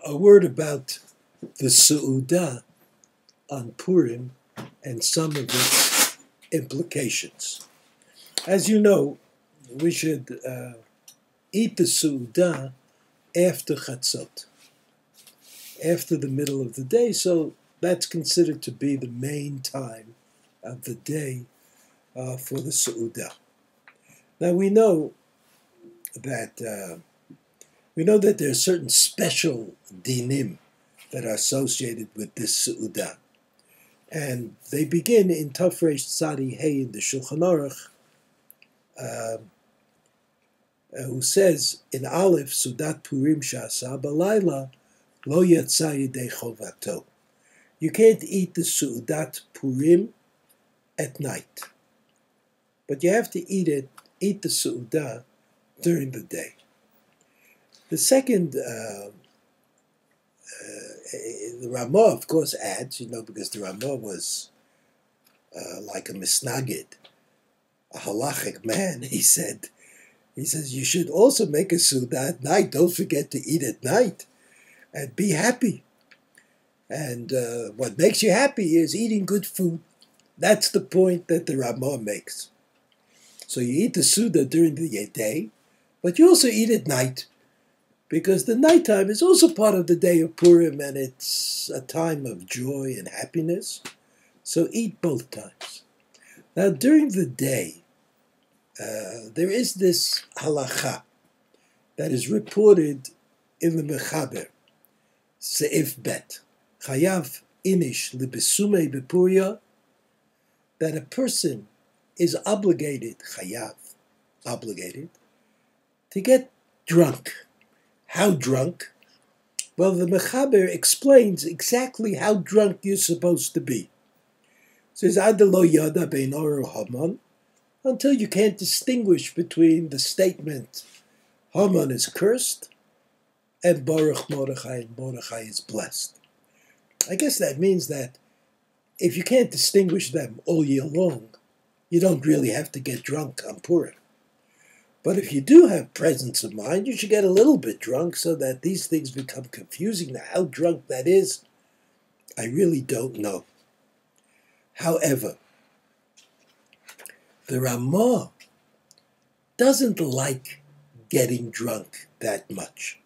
a word about the Su'udah on Purim and some of its implications. As you know, we should eat the Su'udah after Chatzot, after the middle of the day, so that's considered to be the main time of the day for the Su'udah. Now we know that there are certain special dinim that are associated with this Su'udah. And they begin in Tafresh Tzadi Hey in the Shulchan Aruch, who says in Aleph, Sudat Purim Sha'asa Balayla Lo Yatsa Yedei Chovato. You can't eat the Su'udat Purim at night, but you have to eat the Su'udah during the day. The second, the Ramah, of course, adds, because the Ramah was like a misnagid, a halachic man. He says, you should also make a Su'udah at night. Don't forget to eat at night and be happy. And what makes you happy is eating good food. That's the point that the Ramah makes. So you eat the Su'udah during the day, but you also eat at night, because the nighttime is also part of the day of Purim, and it's a time of joy and happiness. So eat both times. Now, during the day, there is this halacha that is reported in the Mechaber, Seif Bet, Chayav Inish Libesumei Bepuria, that a person is obligated, to get drunk. How drunk? Well, the Mechaber explains exactly how drunk you're supposed to be. It says, Adelo Yada Bein Oro Haman, until you can't distinguish between the statement, Haman is cursed, and Baruch Mordechai, and Mordechai is blessed. I guess that means that if you can't distinguish them all year long, you don't really have to get drunk on Purim. But if you do have presence of mind, you should get a little bit drunk so that these things become confusing. Now, how drunk that is, I really don't know. However, the Ramah doesn't like getting drunk that much.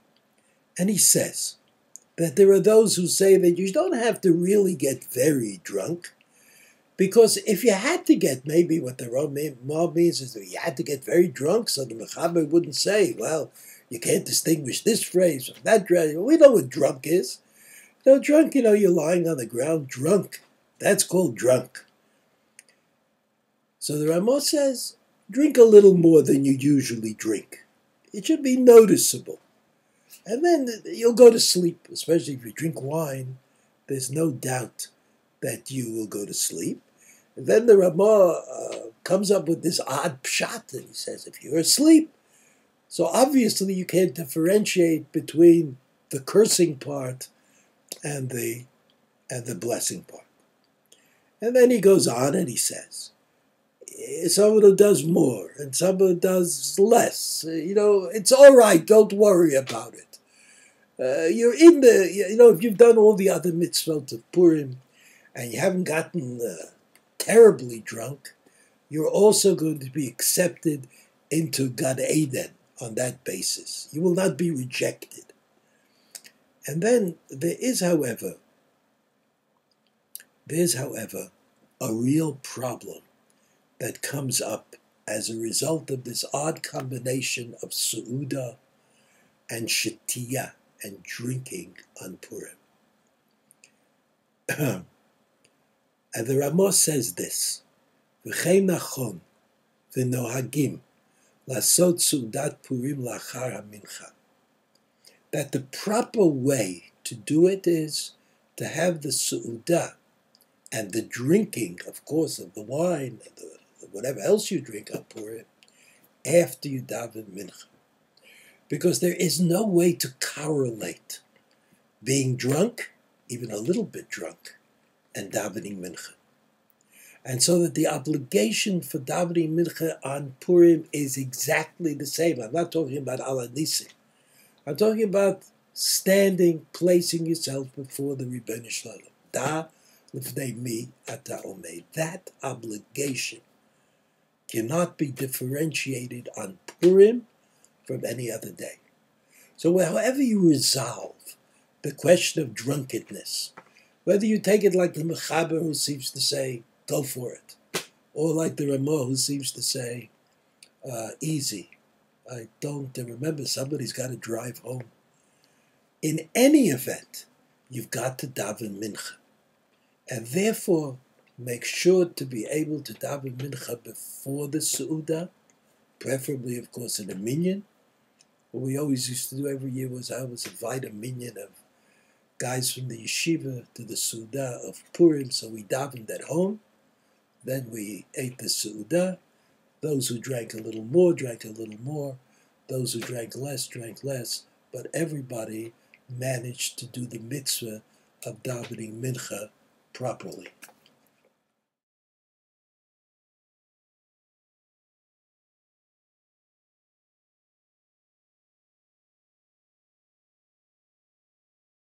And he says that there are those who say that you don't have to really get very drunk, because if you had to get, maybe what the Ramah means is that you had to get very drunk, so the Mechaber wouldn't say, well, you can't distinguish this phrase from that phrase. We know what drunk is. Drunk, you're lying on the ground drunk. That's called drunk. So the Ramah says, drink a little more than you usually drink. It should be noticeable. And then you'll go to sleep, especially if you drink wine. There's no doubt that you will go to sleep. And then the Ramah comes up with this odd pshat, and he says, if you're asleep, so obviously you can't differentiate between the cursing part and the blessing part. And then he goes on and he says, someone who does more and someone who does less, it's all right, don't worry about it. You're in the, if you've done all the other mitzvot of Purim and you haven't gotten terribly drunk, you're also going to be accepted into Gan Eden on that basis. You will not be rejected. And then there is, however, a real problem that comes up as a result of this odd combination of Su'udah and Shetiyah and drinking on Purim. And the Ramah says this, V'chein nachon v'nohagim lasot Su'udat Purim lachar hamincha, that the proper way to do it is to have the Su'udah and the drinking, of course, of the wine and whatever else you drink on Purim after you daven mincha. Because there is no way to correlate being drunk, even a little bit drunk, and davening mincha. And so that the obligation for davening mincha on Purim is exactly the same. I'm not talking about ala nisi. I'm talking about standing, placing yourself before the Rebbeinu Shalom. Da lifnei mi ata omed. That obligation cannot be differentiated on Purim from any other day. So however you resolve the question of drunkenness, whether you take it like the Mechaber who seems to say, go for it, or like the Ramah who seems to say, easy. I don't remember, somebody's got to drive home. In any event, you've got to daven mincha. And therefore, make sure to be able to daven mincha before the Su'udah, preferably, of course, in a minyan. What we always used to do every year was I was invite a minyan of guys from the yeshiva to the Su'udah of Purim, so we davened at home. Then we ate the Su'udah. Those who drank a little more, drank a little more. Those who drank less. But everybody managed to do the mitzvah of davening mincha properly.